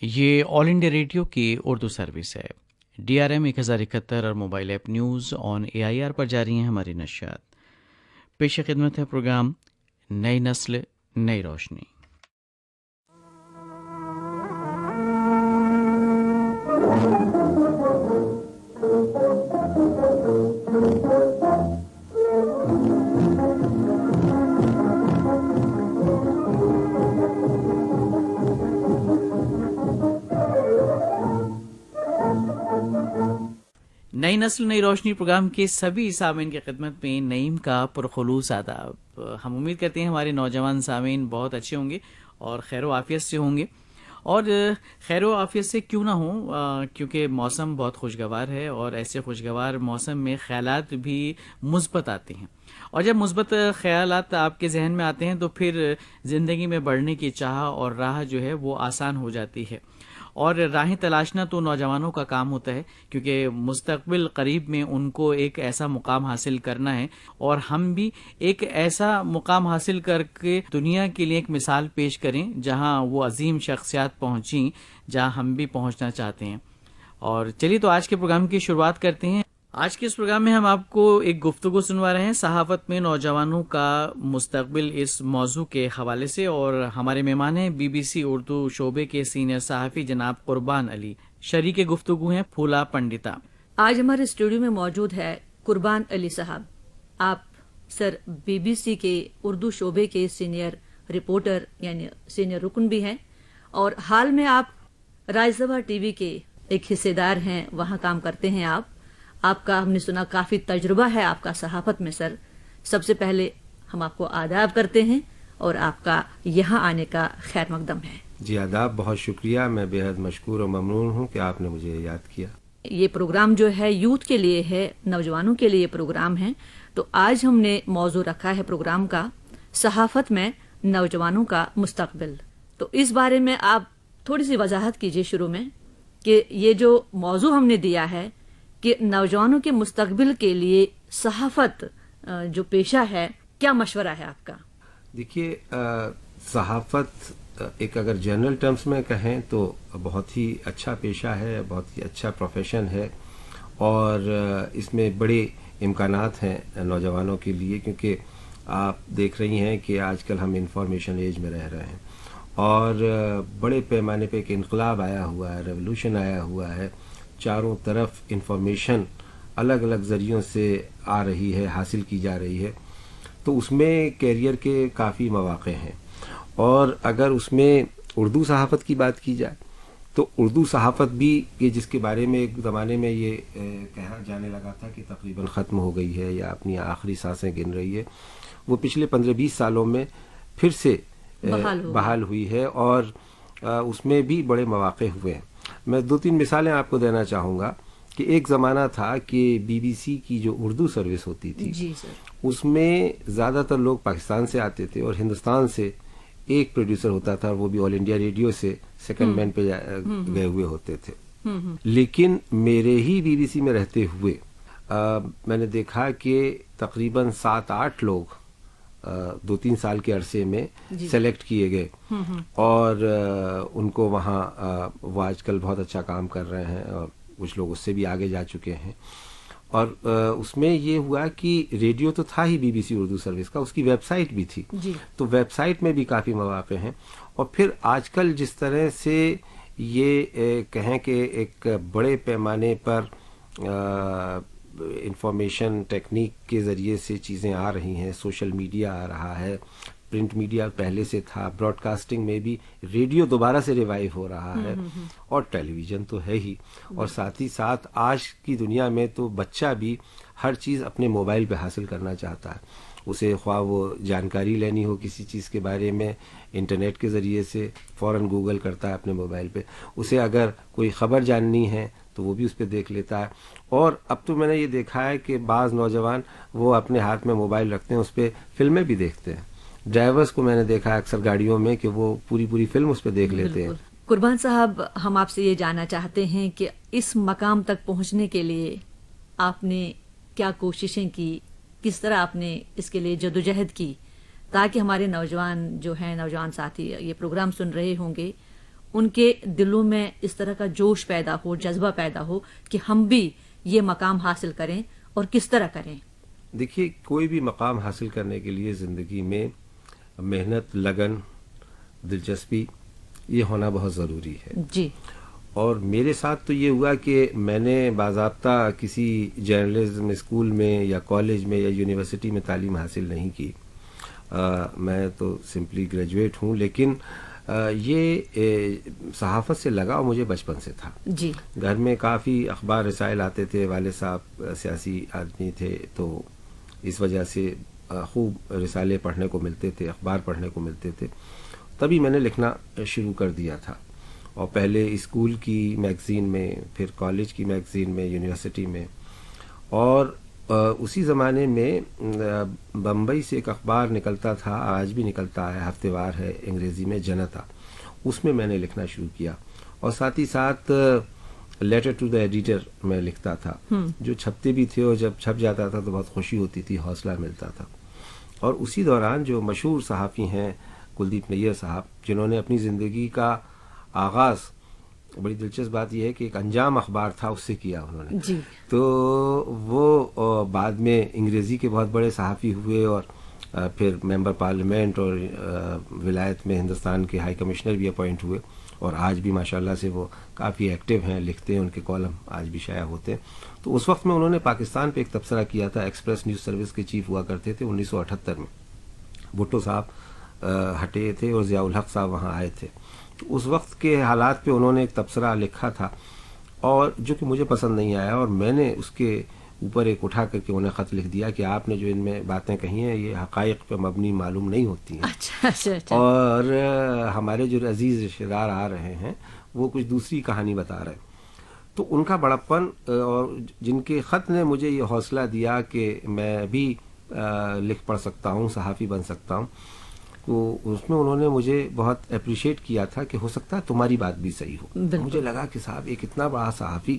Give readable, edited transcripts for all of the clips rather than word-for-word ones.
یہ آل India radio کی Urdu service ہے۔ DRM 1071 اور mobile app news on AIR پر جاری ہیں ہماری نشریات۔ پیش خدمت ہے پروگرام نئی نسل نئی روشنی۔ نئی نسل نئی روشنی پروگرام کے سبھی سامعین کی خدمت میں نعیم کا پرخلوص آداب۔ ہم امید کرتے ہیں ہمارے نوجوان سامعین بہت اچھے ہوں گے اور خیر و عافیت سے ہوں گے، اور خیر و عافیت سے کیوں نہ ہوں، کیونکہ موسم بہت خوشگوار ہے، اور ایسے خوشگوار موسم میں خیالات بھی مثبت آتے ہیں، اور جب مثبت خیالات آپ کے ذہن میں آتے ہیں تو پھر زندگی میں بڑھنے کی چاہ اور راہ جو ہے وہ آسان ہو جاتی ہے، اور راہیں تلاشنا تو نوجوانوں کا کام ہوتا ہے، کیونکہ مستقبل قریب میں ان کو ایک ایسا مقام حاصل کرنا ہے، اور ہم بھی ایک ایسا مقام حاصل کر کے دنیا کے لیے ایک مثال پیش کریں جہاں وہ عظیم شخصیات پہنچیں جہاں ہم بھی پہنچنا چاہتے ہیں۔ اور چلیے تو آج کے پروگرام کی شروعات کرتے ہیں۔ آج کے اس پروگرام میں ہم آپ کو ایک گفتگو سنوا رہے ہیں صحافت میں نوجوانوں کا مستقبل، اس موضوع کے حوالے سے، اور ہمارے مہمان ہیں BBC اردو شعبے کے سینئر صحافی جناب قربان علی۔ شریک گفتگو ہیں پھولا پنڈتا۔ آج ہمارے اسٹوڈیو میں موجود ہے قربان علی صاحب۔ آپ سر BBC کے اردو شعبے کے سینئر رپورٹر یعنی سینئر رکن بھی ہیں، اور حال میں آپ رائے سبھا TV کے ایک حصے دار ہیں، وہاں کام کرتے ہیں آپ کا ہم نے سنا کافی تجربہ ہے آپ کا صحافت میں۔ سر، سب سے پہلے ہم آپ کو آداب کرتے ہیں اور آپ کا یہاں آنے کا خیر مقدم ہے۔ جی آداب، بہت شکریہ، میں بے حد مشکور و ممنون ہوں کہ آپ نے مجھے یاد کیا۔ یہ پروگرام جو ہے یوتھ کے لیے ہے، نوجوانوں کے لیے یہ پروگرام ہے، تو آج ہم نے موضوع رکھا ہے پروگرام کا صحافت میں نوجوانوں کا مستقبل۔ تو اس بارے میں آپ تھوڑی سی وضاحت کیجئے شروع میں کہ یہ جو موضوع ہم نے دیا ہے کہ نوجوانوں کے مستقبل کے لیے صحافت جو پیشہ ہے، کیا مشورہ ہے آپ کا؟ دیکھیے، صحافت ایک اگر جنرل ٹرمز میں کہیں تو بہت ہی اچھا پیشہ ہے، بہت ہی اچھا پروفیشن ہے، اور اس میں بڑے امکانات ہیں نوجوانوں کے لیے، کیونکہ آپ دیکھ رہی ہیں کہ آج کل ہم انفارمیشن ایج میں رہ رہے ہیں، اور بڑے پیمانے پہ ایک انقلاب آیا ہوا ہے، ریولوشن آیا ہوا ہے، چاروں طرف انفارمیشن الگ الگ ذریعوں سے آ رہی ہے، حاصل کی جا رہی ہے، تو اس میں کیریئر کے کافی مواقع ہیں۔ اور اگر اس میں اردو صحافت کی بات کی جائے تو اردو صحافت بھی یہ جس کے بارے میں ایک زمانے میں یہ کہا جانے لگا تھا کہ تقریباً ختم ہو گئی ہے یا اپنی آخری سانسیں گن رہی ہے، وہ پچھلے 15-20 سالوں میں پھر سے بحال ہوئی ہے، اور اس میں بھی بڑے مواقع ہوئے ہیں۔ میں 2-3 مثالیں آپ کو دینا چاہوں گا کہ ایک زمانہ تھا کہ BBC کی جو اردو سروس ہوتی تھی، جی سر، اس میں زیادہ تر لوگ پاکستان سے آتے تھے، اور ہندوستان سے ایک پروڈیوسر ہوتا تھا، وہ بھی آل انڈیا ریڈیو سے سیکنڈ مین پہ گئے ہوئے ہوتے تھے۔ لیکن میرے ہی BBC میں رہتے ہوئے میں نے دیکھا کہ تقریباً 7-8 لوگ 2-3 سال کے عرصے میں سلیکٹ کیے گئے، اور ان کو وہاں وہ آج کل بہت اچھا کام کر رہے ہیں، اور کچھ لوگ اس سے بھی آگے جا چکے ہیں۔ اور اس میں یہ ہوا کہ ریڈیو تو تھا ہی BBC اردو سروس کا، اس کی ویب سائٹ بھی تھی، تو ویب سائٹ میں بھی کافی مواقع ہیں۔ اور پھر آج کل جس طرح سے یہ کہیں کہ ایک بڑے پیمانے پر انفارمیشن ٹیکنیک کے ذریعے سے چیزیں آ رہی ہیں، سوشل میڈیا آ رہا ہے، پرنٹ میڈیا پہلے سے تھا، براڈ کاسٹنگ میں بھی ریڈیو دوبارہ سے ریوائیو ہو رہا ہے، اور ٹیلی ویژن تو ہے ہی، اور ساتھ ہی ساتھ آج کی دنیا میں تو بچہ بھی ہر چیز اپنے موبائل پہ حاصل کرنا چاہتا ہے، اسے خواہ وہ جانکاری لینی ہو کسی چیز کے بارے میں انٹرنیٹ کے ذریعے سے فوراً گوگل کرتا ہے اپنے موبائل پہ، اسے اگر کوئی خبر جاننی ہے تو وہ بھی اس پہ دیکھ لیتا ہے۔ اور اب تو میں نے یہ دیکھا ہے کہ بعض نوجوان وہ اپنے ہاتھ میں موبائل رکھتے ہیں، اس پہ فلمیں بھی دیکھتے ہیں۔ ڈرائیورز کو میں نے دیکھا ہے اکثر گاڑیوں میں کہ وہ پوری فلم اس پہ دیکھ لیتے ہیں۔ قربان صاحب، ہم آپ سے یہ جاننا چاہتے ہیں کہ اس مقام تک پہنچنے کے لیے آپ نے کیا کوششیں کی، کس طرح آپ نے اس کے لیے جدوجہد کی، تاکہ ہمارے نوجوان جو ہیں، نوجوان ساتھی یہ پروگرام سن رہے ہوں گے، ان کے دلوں میں اس طرح کا جوش پیدا ہو، جذبہ پیدا ہو کہ ہم بھی یہ مقام حاصل کریں، اور کس طرح کریں؟ دیکھیے، کوئی بھی مقام حاصل کرنے کے لیے زندگی میں محنت، لگن، دلچسپی یہ ہونا بہت ضروری ہے. جی. اور میرے ساتھ تو یہ ہوا کہ میں نے باضابطہ کسی جرنلزم اسکول میں یا کالج میں یا یونیورسٹی میں تعلیم حاصل نہیں کی. میں تو سمپلی گریجویٹ ہوں، لیکن یہ صحافت سے لگاؤ مجھے بچپن سے تھا. جی. گھر میں کافی اخبار رسائل آتے تھے، والد صاحب سیاسی آدمی تھے، تو اس وجہ سے خوب رسالے پڑھنے کو ملتے تھے، اخبار پڑھنے کو ملتے تھے. تبھی میں نے لکھنا شروع کر دیا تھا، اور پہلے اسکول کی میگزین میں، پھر کالج کی میگزین میں، یونیورسٹی میں. اور اسی زمانے میں بمبئی سے ایک اخبار نکلتا تھا، آج بھی نکلتا ہے، ہفتے وار ہے، انگریزی میں، جنتا. اس میں میں نے لکھنا شروع کیا، اور ساتھ ہی ساتھ لیٹر ٹو دا ایڈیٹر میں لکھتا تھا، جو چھپتے بھی تھے، اور جب چھپ جاتا تھا تو بہت خوشی ہوتی تھی، حوصلہ ملتا تھا. اور اسی دوران جو مشہور صحافی ہیں کلدیپ نیر صاحب، جنہوں نے اپنی زندگی کا آغاز، بڑی دلچسپ بات یہ ہے کہ ایک انجام اخبار تھا، اس سے کیا انہوں نے. جی. تو وہ بعد میں انگریزی کے بہت بڑے صحافی ہوئے، اور پھر ممبر پارلیمنٹ اور ولایت میں ہندوستان کے ہائی کمشنر بھی اپوائنٹ ہوئے، اور آج بھی ماشاءاللہ سے وہ کافی ایکٹیو ہیں، لکھتے ہیں، ان کے کالم آج بھی شائع ہوتے ہیں. تو اس وقت میں انہوں نے پاکستان پہ ایک تبصرہ کیا تھا. ایکسپریس نیوز سروس کے چیف ہوا کرتے تھے 1978 میں. بھٹو صاحب ہٹے تھے اور ضیاء الحق صاحب وہاں آئے تھے. تو اس وقت کے حالات پہ انہوں نے ایک تبصرہ لکھا تھا، اور جو کہ مجھے پسند نہیں آیا، اور میں نے اس کے اوپر ایک اٹھا کر کے انہیں خط لکھ دیا کہ آپ نے جو ان میں باتیں کہی ہیں یہ حقائق پہ مبنی معلوم نہیں ہوتی ہیں. اچھا. اور ہمارے جو عزیز رشتہ دار آ رہے ہیں وہ کچھ دوسری کہانی بتا رہے ہیں. تو ان کا بڑپن، اور جن کے خط نے مجھے یہ حوصلہ دیا کہ میں بھی لکھ پڑھ سکتا ہوں، صحافی بن سکتا ہوں، تو اس میں انہوں نے مجھے بہت اپریشیٹ کیا تھا کہ ہو سکتا ہے تمہاری بات بھی صحیح ہو. مجھے لگا کہ صاحب ایک اتنا بڑا صحافی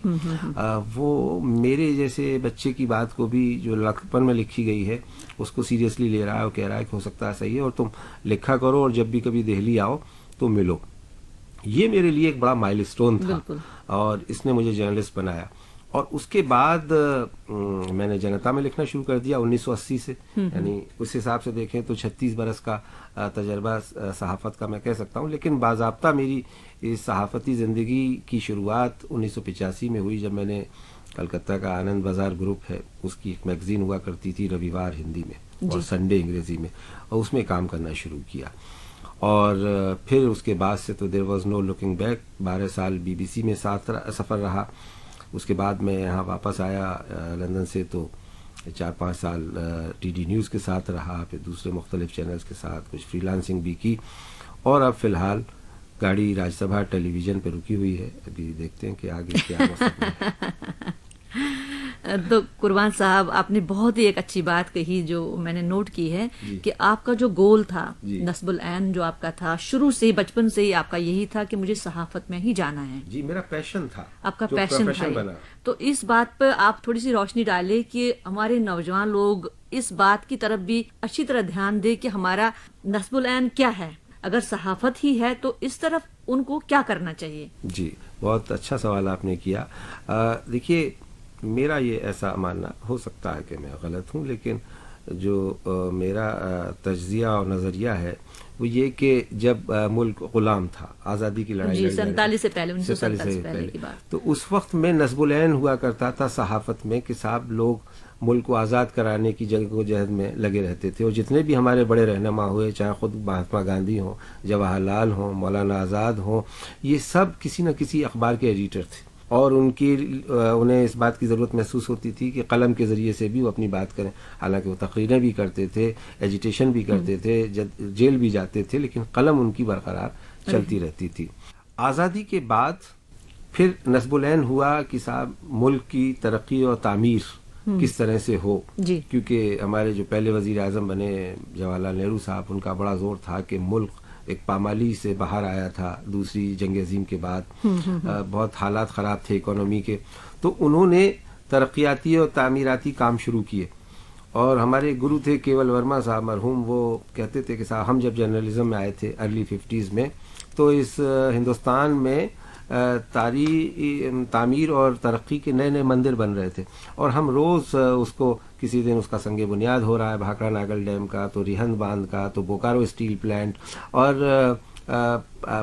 وہ میرے جیسے بچے کی بات کو بھی جو لکھپن میں لکھی گئی ہے اس کو سیریسلی لے رہا ہے، اور کہہ رہا ہے کہ ہو سکتا ہے صحیح ہے، اور تم لکھا کرو، اور جب بھی کبھی دہلی آؤ تو ملو. یہ میرے لیے ایک بڑا مائل اسٹون تھا، اور اس نے مجھے جرنلسٹ بنایا. اور اس کے بعد میں نے جنتا میں لکھنا شروع کر دیا 1980 سے. یعنی اس حساب سے دیکھیں تو 36 برس کا تجربہ صحافت کا میں کہہ سکتا ہوں. لیکن باضابطہ میری اس صحافتی زندگی کی شروعات 1985 میں ہوئی، جب میں نے کلکتہ کا آنند بازار گروپ ہے، اس کی ایک میگزین ہوا کرتی تھی، رویوار ہندی میں اور سنڈے انگریزی میں، اور اس میں کام کرنا شروع کیا. اور پھر اس کے بعد سے تو there was no looking back. 12 سال بی بی سی میں سفر رہا. اس کے بعد میں یہاں واپس آیا لندن سے، تو 4-5 سال ٹی ڈی نیوز کے ساتھ رہا، پھر دوسرے مختلف چینلز کے ساتھ کچھ فری لانسنگ بھی کی. اور اب فی الحال گاڑی راج سبھا ٹیلی ویژن پہ رکی ہوئی ہے. ابھی دیکھتے ہیں کہ آگے کیا مستقبل ہے. تو قربان صاحب، آپ نے بہت ہی ایک اچھی بات کہی جو میں نے نوٹ کی ہے کہ آپ کا جو گول تھا، نصب العین جو آپ کا تھا، شروع سے بچپن سے ہی آپ کا یہی تھا کہ مجھے صحافت میں ہی جانا ہے. جی، میرا پیشن تھا، آپ کا پیشن تھا. تو اس بات پر آپ تھوڑی سی روشنی ڈالیں کہ ہمارے نوجوان لوگ اس بات کی طرف بھی اچھی طرح دھیان دیں کہ ہمارا نصب العین کیا ہے. اگر صحافت ہی ہے تو اس طرف ان کو کیا کرنا چاہیے؟ جی، بہت اچھا سوال آپ نے کیا. دیکھیے، میرا یہ ایسا ماننا، ہو سکتا ہے کہ میں غلط ہوں، لیکن جو میرا تجزیہ اور نظریہ ہے وہ یہ کہ جب ملک غلام تھا، آزادی کی لڑائی 47 سے پہلے، 1947 سے پہلے کی بات، تو اس وقت میں نصب العین ہوا کرتا تھا صحافت میں کہ صاحب لوگ ملک کو آزاد کرانے کی جنگ و جہد میں لگے رہتے تھے. اور جتنے بھی ہمارے بڑے رہنما ہوئے، چاہے خود مہاتما گاندھی ہوں، جواہر لال ہوں، مولانا آزاد ہوں، یہ سب کسی نہ کسی اخبار کے ایڈیٹر تھے. اور انہیں اس بات کی ضرورت محسوس ہوتی تھی کہ قلم کے ذریعے سے بھی وہ اپنی بات کریں. حالانکہ وہ تقریریں بھی کرتے تھے، ایجیٹیشن بھی کرتے تھے، جیل بھی جاتے تھے، لیکن قلم ان کی برقرار چلتی رہتی تھی. آزادی کے بعد پھر نصب العین ہوا کہ صاحب ملک کی ترقی اور تعمیر کس طرح سے ہو. کیونکہ ہمارے جو پہلے وزیر اعظم بنے جواہر لال نہرو صاحب، ان کا بڑا زور تھا کہ ملک ایک پامالی سے باہر آیا تھا دوسری جنگ عظیم کے بعد، بہت حالات خراب تھے اکانومی کے. تو انہوں نے ترقیاتی اور تعمیراتی کام شروع کیے. اور ہمارے گرو تھے کیول ورما صاحب مرحوم، وہ کہتے تھے کہ صاحب ہم جب جرنلزم میں آئے تھے ارلی 50s میں، تو اس ہندوستان میں تعمیر اور ترقی کے نئے نئے مندر بن رہے تھے، اور ہم روز اس کو کسی دن اس کا سنگ بنیاد ہو رہا ہے بھاکرا ناگل ڈیم کا، تو ریہند باندھ کا، تو بوکارو اسٹیل پلانٹ، اور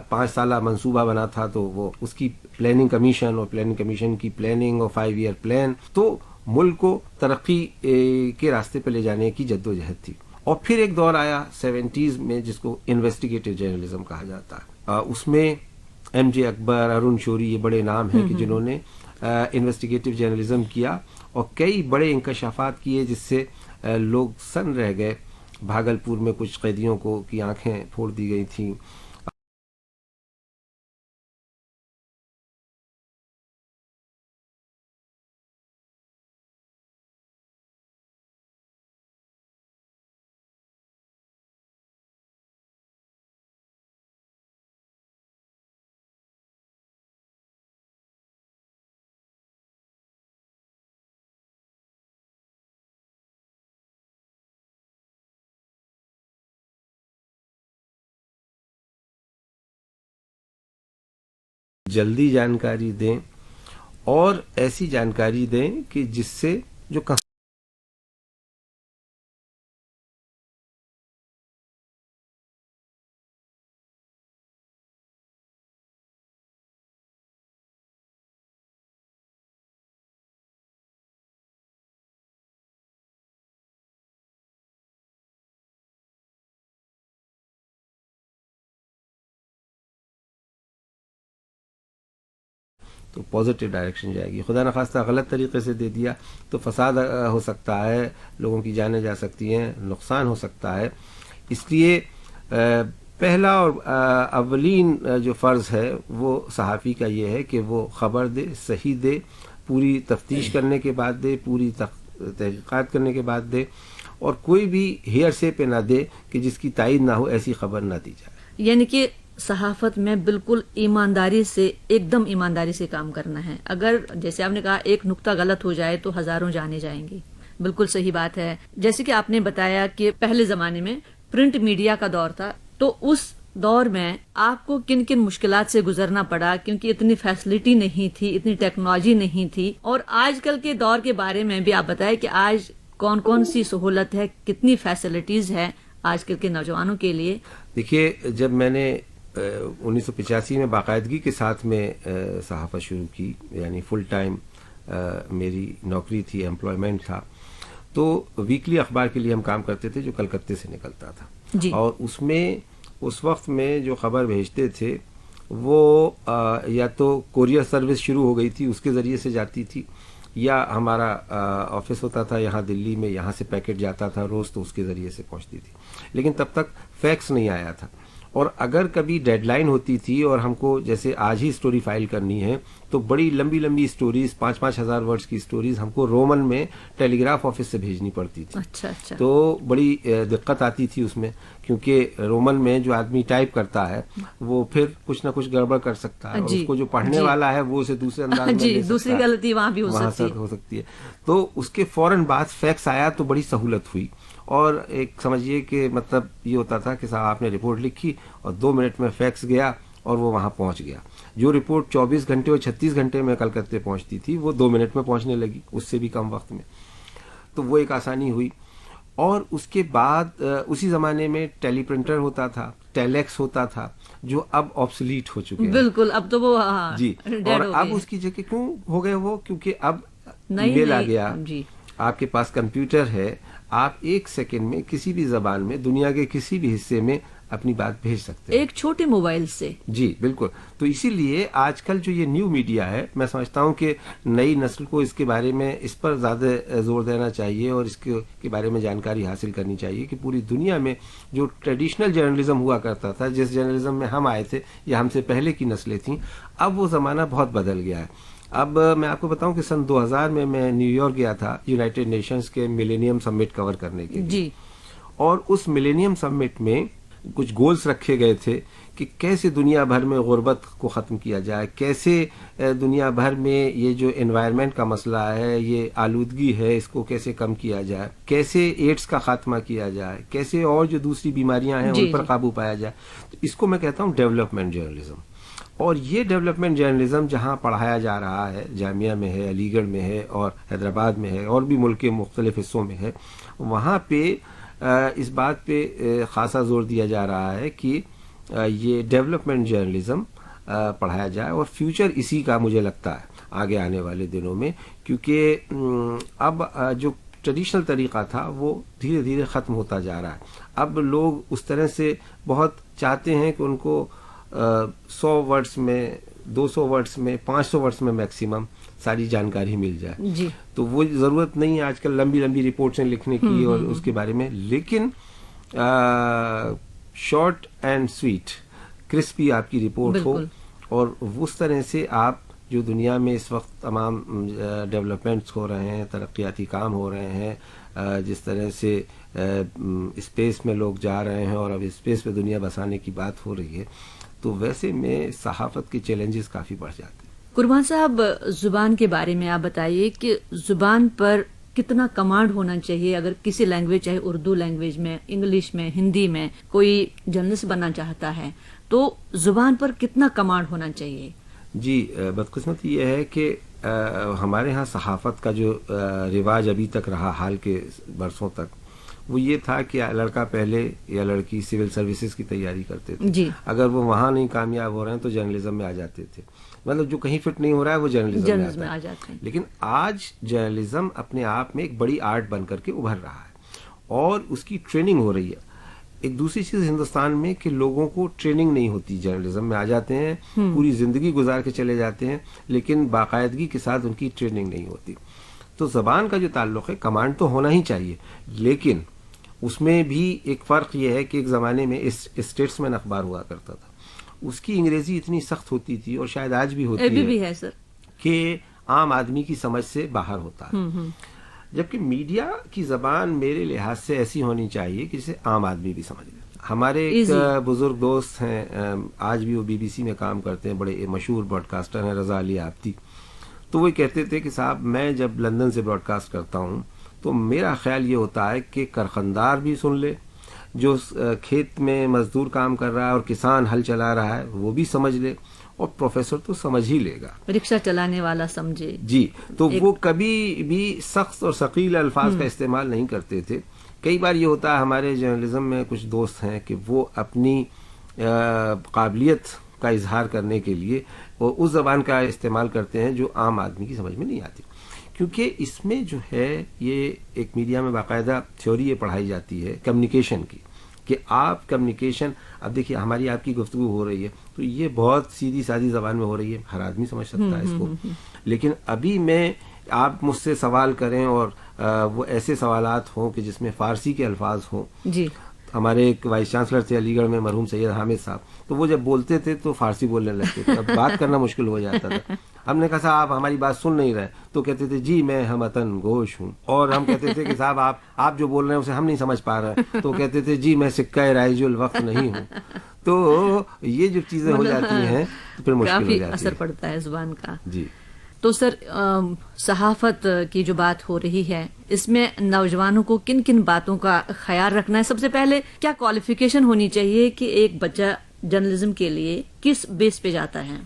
5 سالہ منصوبہ بنا تھا تو وہ اس کی پلاننگ کمیشن، اور پلاننگ کمیشن کی پلاننگ اور 5 ایئر پلان، تو ملک کو ترقی کے راستے پہ لے جانے کی جدوجہد تھی. اور پھر ایک دور آیا 70s میں جس کو انویسٹیگیٹو جرنلزم کہا جاتا ہے. اس میں ایم جے اکبر، ارون شوری، یہ بڑے نام ہیں کہ جنہوں نے انویسٹیگیٹو جرنلزم کیا اور کئی بڑے انکشافات کیے جس سے لوگ سن رہ گئے. بھاگلپور میں کچھ قیدیوں کو کی آنکھیں پھوڑ دی گئی تھیں. جلدی جانکاری دیں اور ایسی جانکاری دیں کہ جس سے جو تو پازیٹیو ڈائریکشن جائے گی. خدا نخواستہ غلط طریقے سے دے دیا تو فساد ہو سکتا ہے، لوگوں کی جانیں جا سکتی ہیں، نقصان ہو سکتا ہے. اس لیے پہلا اور اولین جو فرض ہے وہ صحافی کا یہ ہے کہ وہ خبر دے، صحیح دے، پوری تفتیش کرنے کے بعد دے، پوری تحقیقات کرنے کے بعد دے، اور کوئی بھی ہیئرسے پہ نہ دے کہ جس کی تائید نہ ہو ایسی خبر نہ دی جائے. یعنی کہ صحافت میں بالکل ایمانداری سے، ایک دم ایمانداری سے کام کرنا ہے. اگر جیسے آپ نے کہا ایک نقطہ غلط ہو جائے تو ہزاروں جانے جائیں گی. بالکل صحیح بات ہے. جیسے کہ آپ نے بتایا کہ پہلے زمانے میں پرنٹ میڈیا کا دور تھا، تو اس دور میں آپ کو کن کن مشکلات سے گزرنا پڑا، کیونکہ اتنی فیسلٹی نہیں تھی، اتنی ٹیکنالوجی نہیں تھی. اور آج کل کے دور کے بارے میں بھی آپ بتائیں کہ آج کون کون سی سہولت ہے، کتنی فیسلٹیز ہے آج کل کے نوجوانوں کے لیے. دیکھیے، جب میں نے 1985 میں باقاعدگی کے ساتھ میں صحافت شروع کی، یعنی فل ٹائم میری نوکری تھی، امپلائمنٹ تھا، تو ویکلی اخبار کے لیے ہم کام کرتے تھے جو کلکتے سے نکلتا تھا. جی. اور اس وقت میں جو خبر بھیجتے تھے وہ یا تو کوریئر سروس شروع ہو گئی تھی، اس کے ذریعے سے جاتی تھی، یا ہمارا آفس ہوتا تھا یہاں دلی میں، یہاں سے پیکٹ جاتا تھا روز تو اس کے ذریعے سے پہنچتی تھی. لیکن تب تک فیکس نہیں آیا تھا. اور اگر کبھی ڈیڈ لائن ہوتی تھی اور ہم کو جیسے آج ہی سٹوری فائل کرنی ہے تو بڑی لمبی لمبی سٹوریز، 5-5 ہزار ورڈز کی سٹوریز ہم کو رومن میں ٹیلی گراف آفس سے بھیجنی پڑتی تھی. اچھا. تو بڑی دقت آتی تھی اس میں، کیونکہ رومن میں جو آدمی ٹائپ کرتا ہے وہ پھر کچھ نہ کچھ گڑبڑ کر سکتا ہے، اور اس کو جو پڑھنے والا ہے وہ اسے دوسرے انداز میں لے سکتا ہے. دوسری غلطی وہاں بھی ہو سکتی ہے. تو اس کے فوراً بعد فیکس آیا تو بڑی سہولت ہوئی. اور ایک سمجھیے کہ مطلب یہ ہوتا تھا کہ صاحب آپ نے رپورٹ لکھی اور 2 منٹ میں فیکس گیا اور وہ وہاں پہنچ گیا. جو رپورٹ 24 گھنٹے اور 36 گھنٹے میں کلکتے پہنچتی تھی وہ 2 منٹ میں پہنچنے لگی، اس سے بھی کم وقت میں. تو وہ ایک آسانی ہوئی. اور اس کے بعد اسی زمانے میں ٹیلی پرنٹر ہوتا تھا، ٹیلیکس ہوتا تھا، جو اب آبسلیٹ ہو چکے ہیں. بالکل، اب تو وہ جی. اور اب اس کی جگہ کیوں ہو گئے وہ؟ کیونکہ اب میل آ گیا. جی. آپ کے پاس کمپیوٹر ہے، آپ 1 سیکنڈ میں کسی بھی زبان میں دنیا کے کسی بھی حصے میں اپنی بات بھیج سکتے ہیں ایک چھوٹے موبائل سے. جی بالکل. تو اسی لیے آج کل جو یہ نیو میڈیا ہے، میں سمجھتا ہوں کہ نئی نسل کو اس کے بارے میں اس پر زیادہ زور دینا چاہیے اور اس کے بارے میں جانکاری حاصل کرنی چاہیے کہ پوری دنیا میں جو ٹریڈیشنل جرنلزم ہوا کرتا تھا، جس جرنلزم میں ہم آئے تھے یا ہم سے پہلے کی نسلیں تھیں، اب وہ زمانہ بہت بدل گیا ہے. اب میں آپ کو بتاؤں کہ سن 2000 میں نیو یارک گیا تھا یونائٹڈ نیشنز کے ملینیم سمٹ کور کرنے کے لیے. جی. اور اس ملینیم سمٹ میں کچھ گولز رکھے گئے تھے کہ کیسے دنیا بھر میں غربت کو ختم کیا جائے, کیسے دنیا بھر میں یہ جو انوائرمنٹ کا مسئلہ ہے, یہ آلودگی ہے, اس کو کیسے کم کیا جائے, کیسے ایڈز کا خاتمہ کیا جائے, کیسے اور جو دوسری بیماریاں ہیں ان پر قابو پایا جائے. تو اس کو میں کہتا ہوں ڈیولپمنٹ جرنلزم. اور یہ ڈیولپمنٹ جرنلزم جہاں پڑھایا جا رہا ہے, جامعہ میں ہے, علی گڑھ میں ہے, اور حیدرآباد میں ہے, اور بھی ملک کے مختلف حصوں میں ہے, وہاں پہ اس بات پہ خاصا زور دیا جا رہا ہے کہ یہ ڈیولپمنٹ جرنلزم پڑھایا جائے. اور فیوچر اسی کا مجھے لگتا ہے آگے آنے والے دنوں میں, کیونکہ اب جو ٹریڈیشنل طریقہ تھا وہ دھیرے دھیرے ختم ہوتا جا رہا ہے. اب لوگ اس طرح سے بہت چاہتے ہیں کہ ان کو 100 ورڈز میں, 200 ورڈز میں, 500 ورڈز میں میکسیمم ساری جانکاری مل جائے. جی. تو وہ ضرورت نہیں ہے آج کل لمبی لمبی رپورٹیں لکھنے کی اور اس کے بارے میں, لیکن شارٹ اینڈ سویٹ کرسپی آپ کی رپورٹ ہو, اور اس طرح سے آپ جو دنیا میں اس وقت تمام ڈیولپمنٹس ہو رہے ہیں, ترقیاتی کام ہو رہے ہیں, جس طرح سے اسپیس میں لوگ جا رہے ہیں اور اب اسپیس پہ دنیا بسانے کی بات ہو رہی ہے, تو ویسے میں صحافت کے چیلنجز کافی بڑھ جاتے ہیں. قربان صاحب, زبان کے بارے میں آپ بتائیے کہ زبان پر کتنا کمانڈ ہونا چاہیے اگر کسی لینگویج, چاہے اردو لینگویج میں, انگلش میں, ہندی میں کوئی جرنلسٹ بننا چاہتا ہے, تو زبان پر کتنا کمانڈ ہونا چاہیے؟ جی, بدقسمتی یہ ہے کہ ہمارے ہاں صحافت کا جو رواج ابھی تک رہا حال کے برسوں تک, وہ یہ تھا کہ لڑکا پہلے یا لڑکی سول سروسز کی تیاری کرتے تھے. جی. اگر وہ وہاں نہیں کامیاب ہو رہے ہیں تو جرنلزم میں آ جاتے تھے. مطلب جو کہیں فٹ نہیں ہو رہا ہے وہ جرنلزم میں آ جاتے ہیں. لیکن آج جرنلزم اپنے آپ میں ایک بڑی آرٹ بن کر کے ابھر رہا ہے, اور اس کی ٹریننگ ہو رہی ہے. ایک دوسری چیز ہندوستان میں کہ لوگوں کو ٹریننگ نہیں ہوتی, جرنلزم میں آ جاتے ہیں, پوری زندگی گزار کے چلے جاتے ہیں, لیکن باقاعدگی کے ساتھ ان کی ٹریننگ نہیں ہوتی. تو زبان کا جو تعلق ہے, کمانڈ تو ہونا ہی چاہیے, لیکن اس میں بھی ایک فرق یہ ہے کہ ایک زمانے میں اسٹیٹسمین اخبار ہوا کرتا تھا, اس کی انگریزی اتنی سخت ہوتی تھی, اور شاید آج بھی ہوتی ہے سر, کہ عام آدمی کی سمجھ سے باہر ہوتا ہے. جبکہ میڈیا کی زبان میرے لحاظ سے ایسی ہونی چاہیے کہ جسے عام آدمی بھی سمجھ لے. ہمارے ایک بزرگ دوست ہیں, آج بھی وہ BBC میں کام کرتے ہیں, بڑے مشہور براڈ کاسٹر ہیں, رضا علی آپتی. تو وہ کہتے تھے کہ صاحب میں جب لندن سے براڈ کاسٹ کرتا ہوں تو میرا خیال یہ ہوتا ہے کہ کارخاندار بھی سن لے, جو کھیت میں مزدور کام کر رہا ہے اور کسان ہل چلا رہا ہے وہ بھی سمجھ لے, اور پروفیسر تو سمجھ ہی لے گا, رکشہ چلانے والا سمجھے. جی. تو وہ کبھی بھی سخت اور ثقیل الفاظ کا استعمال نہیں کرتے تھے. کئی بار یہ ہوتا ہے ہمارے جرنلزم میں کچھ دوست ہیں کہ وہ اپنی قابلیت کا اظہار کرنے کے لیے وہ اس زبان کا استعمال کرتے ہیں جو عام آدمی کی سمجھ میں نہیں آتی, کیونکہ اس میں جو ہے یہ ایک میڈیا میں باقاعدہ تھیوری یہ پڑھائی جاتی ہے کمیونیکیشن کی, کہ آپ کمیونیکیشن, اب دیکھیے ہماری آپ کی گفتگو ہو رہی ہے تو یہ بہت سیدھی سادی زبان میں ہو رہی ہے, ہر آدمی سمجھ سکتا ہے اس کو. لیکن ابھی میں آپ مجھ سے سوال کریں اور وہ ایسے سوالات ہوں کہ جس میں فارسی کے الفاظ ہوں. جی. ہمارے ایک وائس چانسلر تھے علی گڑھ میں, مرحوم سید حامد صاحب, تو وہ جب بولتے تھے تو فارسی بولنے لگتے تھے, اب بات کرنا مشکل ہو جاتا تھا. ہم نے کہا صاحب آپ ہماری بات سن نہیں رہے, تو کہتے تھے جی میں ہموطن گوش ہوں, اور ہم کہتے تھے کہ صاحب آپ جو بول رہے ہیں اسے ہم نہیں سمجھ پا رہے ہیں, تو کہتے تھے جی میں سکہ رائج الوقت نہیں ہوں. تو یہ جو چیزیں ہو جاتی ہیں تو پھر مشکل ہو جاتی ہے, اثر پڑتا ہے زبان کا. جی. تو سر, صحافت کی جو بات ہو رہی ہے اس میں نوجوانوں کو کن کن باتوں کا خیال رکھنا ہے؟ سب سے پہلے کیا کوالیفیکیشن ہونی چاہیے کہ ایک بچہ جرنلزم کے لیے کس بیس پہ جاتا ہے؟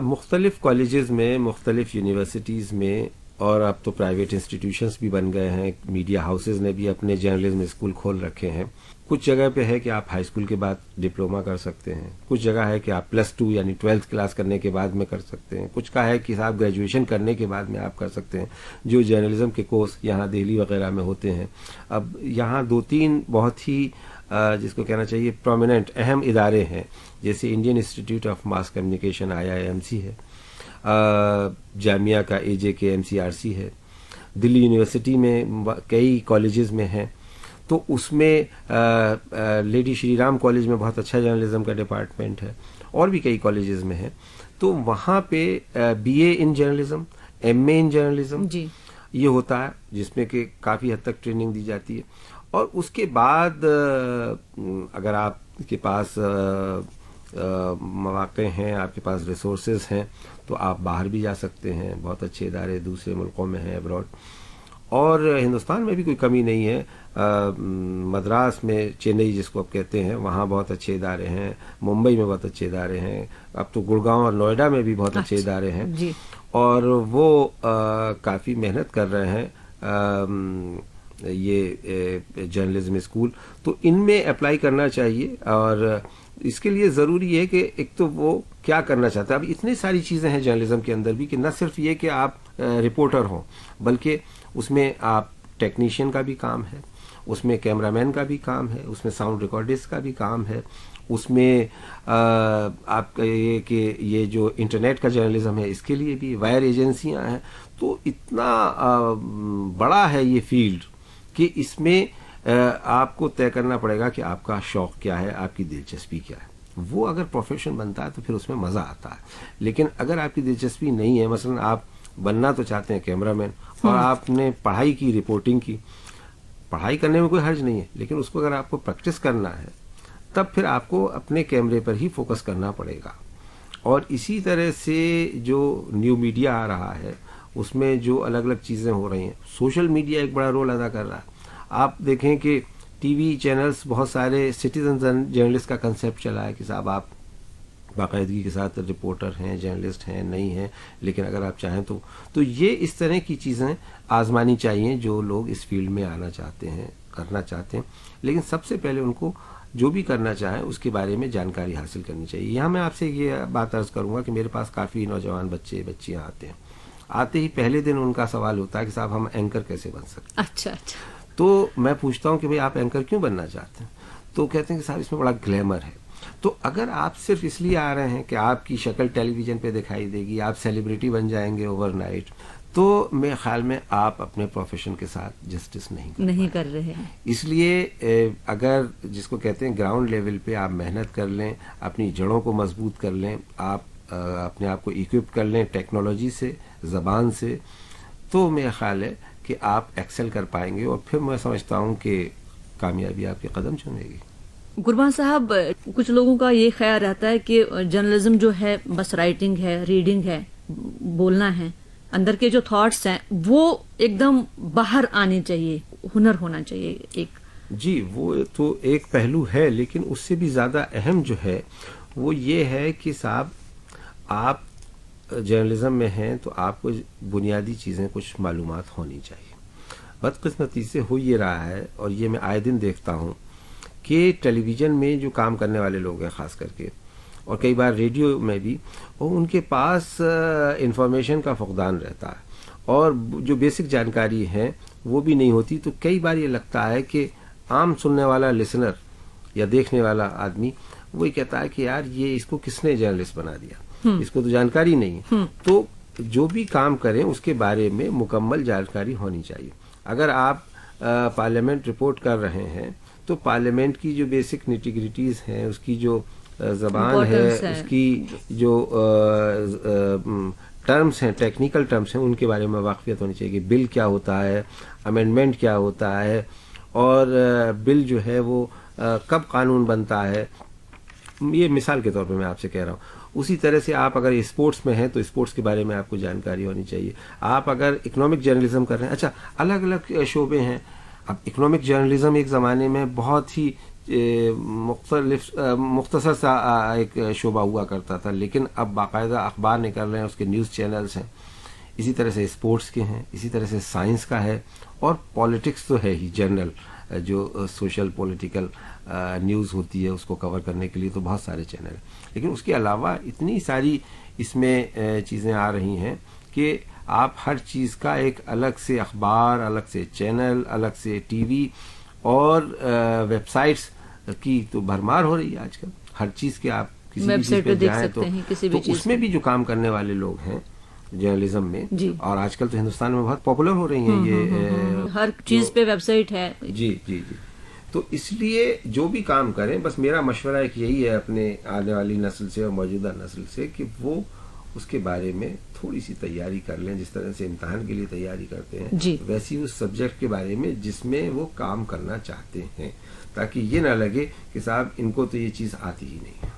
مختلف کالجز میں, مختلف یونیورسٹیز میں, اور اب تو پرائیویٹ انسٹیٹیوشنز بھی بن گئے ہیں, میڈیا ہاؤسز نے بھی اپنے جرنلزم اسکول کھول رکھے ہیں. کچھ جگہ پہ ہے کہ آپ ہائی اسکول کے بعد ڈپلوما کر سکتے ہیں, کچھ جگہ ہے کہ آپ +2 یعنی 12th کلاس کرنے کے بعد میں کر سکتے ہیں, کچھ کا ہے کہ صاحب گریجویشن کرنے کے بعد میں آپ کر سکتے ہیں, جو جرنلزم کے کورس یہاں دہلی وغیرہ میں ہوتے ہیں. اب یہاں 2-3 بہت ہی جس کو کہنا چاہیے پرومیننٹ اہم ادارے ہیں, جیسے Indian institute of mass communication IIMC ہے, جامعہ کا AJK MCRC ہے, دلی یونیورسٹی میں کئی کالجز میں ہیں. تو اس میں لیڈی شری رام کالج میں بہت اچھا جرنلزم کا ڈپارٹمنٹ ہے, اور بھی کئی کالجز میں ہیں. تو وہاں پہ BA in journalism, MA in journalism یہ ہوتا ہے, جس میں کہ کافی حد تک ٹریننگ دی جاتی ہے. اور اس کے بعد اگر آپ کے پاس مواقع ہیں، آپ کے پاس ریسورسز ہیں، تو آپ باہر بھی جا سکتے ہیں. بہت اچھے ادارے دوسرے ملکوں میں ہیں ابراڈ، اور ہندوستان میں بھی کوئی کمی نہیں ہے. مدراس میں، چینئی جس کو آپ کہتے ہیں، وہاں بہت اچھے ادارے ہیں. ممبئی میں بہت اچھے ادارے ہیں. اب تو گڑگاؤں اور نوئیڈا میں بھی بہت اچھے ادارے ہیں. جی. اور وہ کافی محنت کر رہے ہیں یہ جرنلزم اسکول. تو ان میں اپلائی کرنا چاہیے. اور اس کے لیے ضروری ہے کہ ایک تو وہ کیا کرنا چاہتا ہے. اب اتنی ساری چیزیں ہیں جرنلزم کے اندر بھی کہ نہ صرف یہ کہ آپ رپورٹر ہوں، بلکہ اس میں آپ ٹیکنیشین کا بھی کام ہے، اس میں کیمرہ مین کا بھی کام ہے، اس میں ساؤنڈ ریکارڈسٹ کا بھی کام ہے، اس میں آپ کا یہ کہ یہ جو انٹرنیٹ کا جرنلزم ہے اس کے لیے بھی وائر ایجنسیاں ہیں. تو اتنا بڑا ہے یہ فیلڈ کہ اس میں آپ کو طے کرنا پڑے گا کہ آپ کا شوق کیا ہے، آپ کی دلچسپی کیا ہے. وہ اگر پروفیشن بنتا ہے تو پھر اس میں مزہ آتا ہے. لیکن اگر آپ کی دلچسپی نہیں ہے، مثلا آپ بننا تو چاہتے ہیں کیمرہ مین اور آپ نے پڑھائی کی، رپورٹنگ کی، پڑھائی کرنے میں کوئی حرج نہیں ہے، لیکن اس کو اگر آپ کو پریکٹس کرنا ہے تب پھر آپ کو اپنے کیمرے پر ہی فوکس کرنا پڑے گا. اور اسی طرح سے جو نیو میڈیا آ رہا ہے اس میں جو الگ الگ چیزیں ہو رہی ہیں، سوشل میڈیا ایک بڑا رول ادا کر رہا ہے. آپ دیکھیں کہ ٹی وی چینلز بہت سارے سٹیزن جرنلسٹ کا کنسیپٹ چلا ہے کہ صاحب آپ باقاعدگی کے ساتھ رپورٹر ہیں، جرنلسٹ ہیں، نہیں ہیں، لیکن اگر آپ چاہیں تو یہ اس طرح کی چیزیں آزمانی چاہیے جو لوگ اس فیلڈ میں آنا چاہتے ہیں، کرنا چاہتے ہیں. لیکن سب سے پہلے ان کو جو بھی کرنا چاہیں اس کے بارے میں جانکاری حاصل کرنی چاہیے. یہاں میں آپ سے یہ بات عرض کروں گا کہ میرے پاس کافی نوجوان بچے بچیاں آتے ہیں. آتے ہی پہلے دن ان کا سوال ہوتا ہے کہ صاحب ہم اینکر کیسے بن سکتے ہیں. اچھا. تو میں پوچھتا ہوں کہ بھئی آپ اینکر کیوں بننا چاہتے ہیں؟ تو کہتے ہیں کہ صاحب اس میں بڑا گلیمر ہے. تو اگر آپ صرف اس لیے آ رہے ہیں کہ آپ کی شکل ٹیلی ویژن پہ دکھائی دے گی، آپ سیلیبریٹی بن جائیں گے اوور نائٹ، تو میرے خیال میں آپ اپنے پروفیشن کے ساتھ جسٹس نہیں کر رہے ہیں. اس لیے اگر جس کو کہتے ہیں گراؤنڈ لیول پہ آپ محنت کر لیں، اپنی جڑوں کو مضبوط کر لیں، آپ اپنے آپ کو ایکوپ کر لیں ٹیکنالوجی سے، زبان سے، تو میرا خیال ہے کہ آپ ایکسل کر پائیں گے. اور پھر میں سمجھتا ہوں کہ کامیابی آپ کے قدم چومے گی. قربان صاحب، کچھ لوگوں کا یہ خیال رہتا ہے کہ جرنلزم جو ہے بس رائٹنگ ہے، ریڈنگ ہے، بولنا ہے، اندر کے جو تھاٹس ہیں وہ ایک دم باہر آنے چاہیے، ہنر ہونا چاہیے ایک. جی، وہ تو ایک پہلو ہے، لیکن اس سے بھی زیادہ اہم جو ہے وہ یہ ہے کہ صاحب آپ جرنلزم میں ہیں تو آپ کو بنیادی چیزیں کچھ معلومات ہونی چاہیے. بدقسمتی سے ہو یہ رہا ہے، اور یہ میں آئے دن دیکھتا ہوں کہ ٹیلی ویژن میں جو کام کرنے والے لوگ ہیں خاص کر کے، اور کئی بار ریڈیو میں بھی، اور ان کے پاس انفارمیشن کا فقدان رہتا ہے اور جو بیسک جانکاری ہے وہ بھی نہیں ہوتی. تو کئی بار یہ لگتا ہے کہ عام سننے والا لسنر یا دیکھنے والا آدمی وہی کہتا ہے کہ یار یہ اس کو کس نے جرنلسٹ بنا دیا، اس کو تو جانکاری نہیں ہے. تو جو بھی کام کریں اس کے بارے میں مکمل جانکاری ہونی چاہیے. اگر آپ پارلیمنٹ رپورٹ کر رہے ہیں تو پارلیمنٹ کی جو بیسک نیٹیگریٹیز ہیں، اس کی جو زبان ہے، اس کی جو ٹرمز ہیں، ٹیکنیکل ٹرمز ہیں، ان کے بارے میں واقفیت ہونی چاہیے کہ بل کیا ہوتا ہے، امینڈمنٹ کیا ہوتا ہے، اور بل جو ہے وہ کب قانون بنتا ہے. یہ مثال کے طور پہ میں آپ سے کہہ رہا ہوں. اسی طرح سے آپ اگر اسپورٹس میں ہیں تو اسپورٹس کے بارے میں آپ کو جانکاری ہونی چاہیے. آپ اگر اکنامک جرنلزم کر رہے ہیں، اچھا الگ الگ شعبے ہیں. اب اکنامک جرنلزم ایک زمانے میں بہت ہی مختصر سا ایک شعبہ ہوا کرتا تھا، لیکن اب باقاعدہ اخبار نکل رہے ہیں، اس کے نیوز چینلز ہیں. اسی طرح سے اسپورٹس کے ہیں، اسی طرح سے سائنس کا ہے، اور پالیٹکس تو ہے ہی. جنرل جو سوشل پولیٹیکل نیوز ہوتی ہے اس کو کور کرنے کے لیے تو بہت سارے چینل ہیں. لیکن اس کے علاوہ اتنی ساری اس میں چیزیں آ رہی ہیں کہ آپ ہر چیز کا ایک الگ سے اخبار، الگ سے چینل، الگ سے ٹی وی اور ویب سائٹس کی تو بھرمار ہو رہی ہے آج کل. ہر چیز کے آپ کسی بھی چیز پہ جائیں تو اس میں بھی جو کام کرنے والے لوگ ہیں جرنلزم میں، اور آج کل تو ہندوستان میں بہت پاپولر ہو رہی ہیں یہ، ہر چیز پہ ویب سائٹ ہے. جی جی جی. تو اس لیے جو بھی کام کریں، بس میرا مشورہ ایک یہی ہے اپنے آنے والی نسل سے اور موجودہ نسل سے کہ وہ اس کے بارے میں تھوڑی سی تیاری کر لیں. جس طرح سے امتحان کے لیے تیاری کرتے ہیں ویسی اس سبجیکٹ کے بارے میں جس میں وہ کام کرنا چاہتے ہیں، تاکہ یہ نہ لگے کہ صاحب ان کو تو یہ چیز آتی ہی نہیں.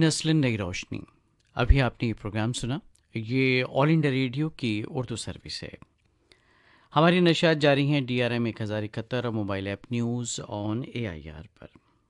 نسل نئی روشنی. ابھی آپ نے یہ پروگرام سنا. یہ آل انڈیا ریڈیو کی اردو سروس ہے. ہماری نشریات جاری ہیں DRM 1071 اور mobile app news on AIR per.